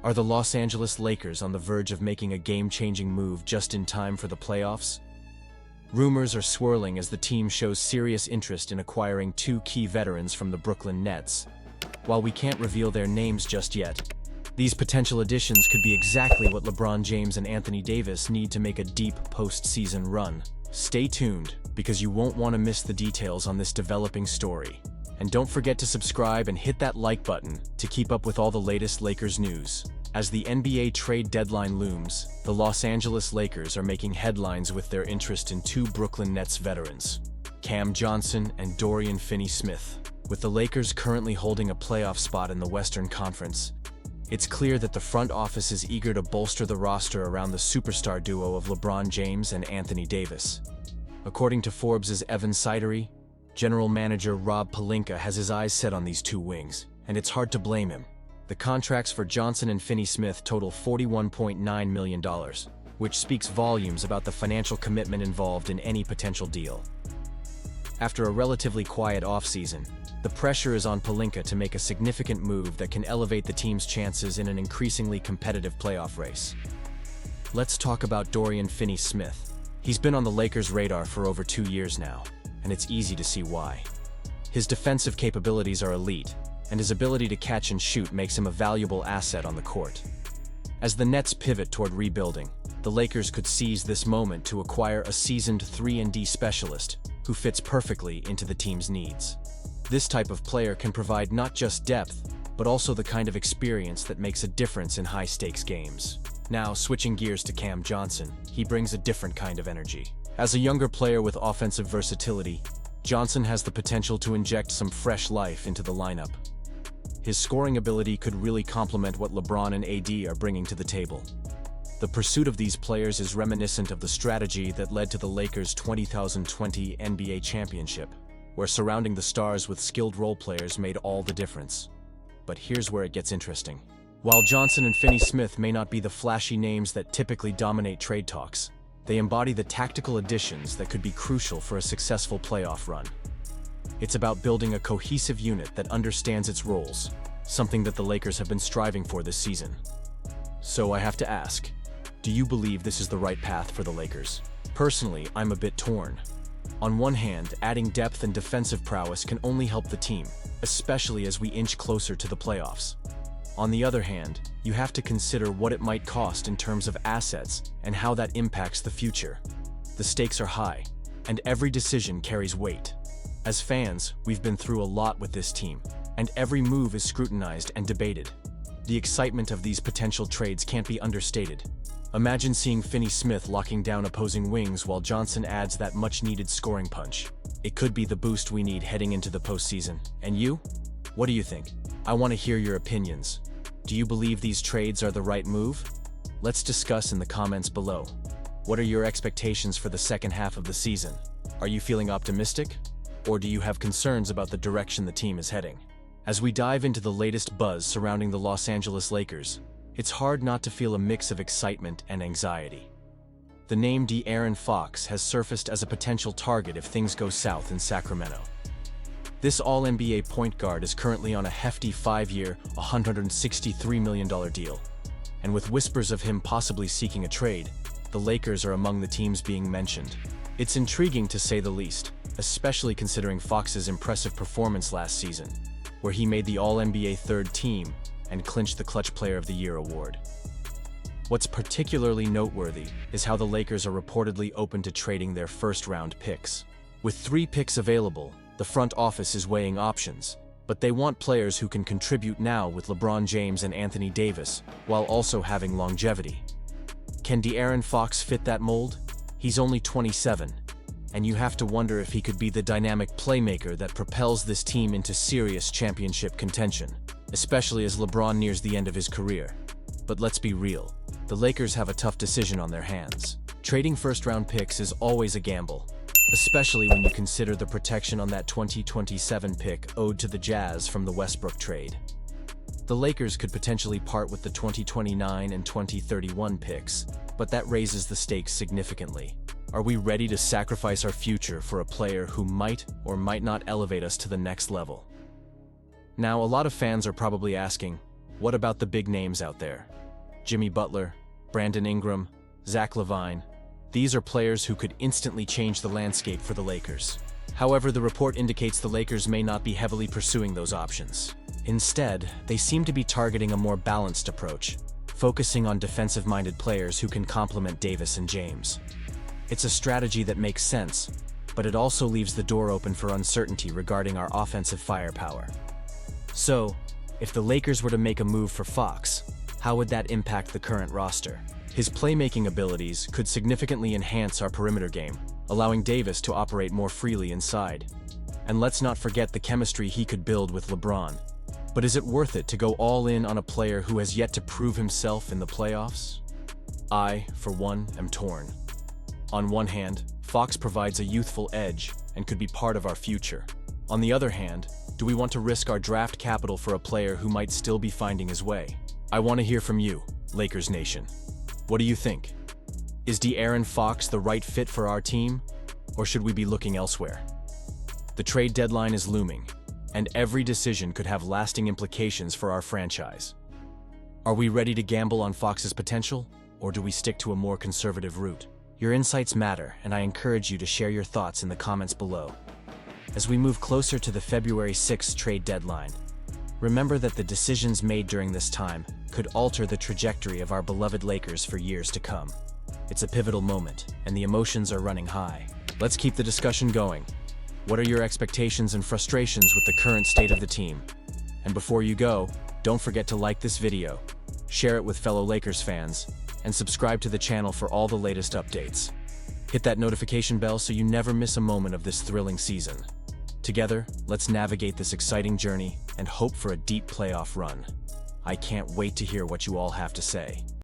Are the Los Angeles Lakers on the verge of making a game-changing move just in time for the playoffs? Rumors are swirling as the team shows serious interest in acquiring two key veterans from the Brooklyn Nets. While we can't reveal their names just yet, these potential additions could be exactly what LeBron James and Anthony Davis need to make a deep postseason run. Stay tuned, because you won't want to miss the details on this developing story. And don't forget to subscribe and hit that like button to keep up with all the latest Lakers news. As the NBA trade deadline looms, the Los Angeles Lakers are making headlines with their interest in two Brooklyn Nets veterans, Cam Johnson and Dorian Finney-Smith. With the Lakers currently holding a playoff spot in the Western Conference, it's clear that the front office is eager to bolster the roster around the superstar duo of LeBron James and Anthony Davis. According to Forbes' Evan Sidery, general manager Rob Pelinka has his eyes set on these two wings, and it's hard to blame him. The contracts for Johnson and Finney-Smith total $41.9 million, which speaks volumes about the financial commitment involved in any potential deal. After a relatively quiet offseason, the pressure is on Pelinka to make a significant move that can elevate the team's chances in an increasingly competitive playoff race. Let's talk about Dorian Finney-Smith. He's been on the Lakers' radar for over 2 years now, and it's easy to see why. His defensive capabilities are elite, and his ability to catch and shoot makes him a valuable asset on the court. As the Nets pivot toward rebuilding, the Lakers could seize this moment to acquire a seasoned 3-and-D specialist who fits perfectly into the team's needs. This type of player can provide not just depth, but also the kind of experience that makes a difference in high-stakes games. Now, switching gears to Cam Johnson, he brings a different kind of energy. As a younger player with offensive versatility, Johnson has the potential to inject some fresh life into the lineup. His scoring ability could really complement what LeBron and AD are bringing to the table. The pursuit of these players is reminiscent of the strategy that led to the Lakers' 2020 NBA championship, where surrounding the stars with skilled role players made all the difference. But here's where it gets interesting. While Johnson and Finney-Smith may not be the flashy names that typically dominate trade talks, they embody the tactical additions that could be crucial for a successful playoff run. It's about building a cohesive unit that understands its roles, something that the Lakers have been striving for this season. So I have to ask, do you believe this is the right path for the Lakers? Personally, I'm a bit torn. On one hand, adding depth and defensive prowess can only help the team, especially as we inch closer to the playoffs. On the other hand, you have to consider what it might cost in terms of assets and how that impacts the future. The stakes are high, and every decision carries weight. As fans, we've been through a lot with this team, and every move is scrutinized and debated. The excitement of these potential trades can't be understated. Imagine seeing Finney-Smith locking down opposing wings while Johnson adds that much-needed scoring punch. It could be the boost we need heading into the postseason. And you? What do you think? I want to hear your opinions. Do you believe these trades are the right move? Let's discuss in the comments below. What are your expectations for the second half of the season? Are you feeling optimistic? Or do you have concerns about the direction the team is heading? As we dive into the latest buzz surrounding the Los Angeles Lakers, it's hard not to feel a mix of excitement and anxiety. The name De'Aaron Fox has surfaced as a potential target if things go south in Sacramento. This All-NBA point guard is currently on a hefty 5-year, $163 million deal. And with whispers of him possibly seeking a trade, the Lakers are among the teams being mentioned. It's intriguing to say the least, especially considering Fox's impressive performance last season, where he made the All-NBA third team and clinched the Clutch Player of the Year award. What's particularly noteworthy is how the Lakers are reportedly open to trading their first-round picks. With 3 picks available, the front office is weighing options, but they want players who can contribute now with LeBron James and Anthony Davis, while also having longevity. Can De'Aaron Fox fit that mold? He's only 27, and you have to wonder if he could be the dynamic playmaker that propels this team into serious championship contention, especially as LeBron nears the end of his career. But let's be real, the Lakers have a tough decision on their hands. Trading first-round picks is always a gamble, especially when you consider the protection on that 2027 pick owed to the Jazz from the Westbrook trade. The Lakers could potentially part with the 2029 and 2031 picks, but that raises the stakes significantly. Are we ready to sacrifice our future for a player who might or might not elevate us to the next level? Now, a lot of fans are probably asking, What about the big names out there? Jimmy Butler, Brandon Ingram, Zach LaVine. These are players who could instantly change the landscape for the Lakers. However, the report indicates the Lakers may not be heavily pursuing those options. Instead, they seem to be targeting a more balanced approach, focusing on defensive-minded players who can complement Davis and James. It's a strategy that makes sense, but it also leaves the door open for uncertainty regarding our offensive firepower. So, if the Lakers were to make a move for Fox, how would that impact the current roster? His playmaking abilities could significantly enhance our perimeter game, allowing Davis to operate more freely inside. And let's not forget the chemistry he could build with LeBron. But is it worth it to go all in on a player who has yet to prove himself in the playoffs? I, for one, am torn. On one hand, Fox provides a youthful edge and could be part of our future. On the other hand, do we want to risk our draft capital for a player who might still be finding his way? I want to hear from you, Lakers Nation. What do you think? Is De'Aaron Fox the right fit for our team, or should we be looking elsewhere? The trade deadline is looming, and every decision could have lasting implications for our franchise. Are we ready to gamble on Fox's potential, or do we stick to a more conservative route? Your insights matter, and I encourage you to share your thoughts in the comments below. As we move closer to the February 6th trade deadline, remember that the decisions made during this time could alter the trajectory of our beloved Lakers for years to come. It's a pivotal moment, and the emotions are running high. Let's keep the discussion going. What are your expectations and frustrations with the current state of the team? And before you go, don't forget to like this video, share it with fellow Lakers fans, and subscribe to the channel for all the latest updates. Hit that notification bell so you never miss a moment of this thrilling season. Together, let's navigate this exciting journey and hope for a deep playoff run. I can't wait to hear what you all have to say.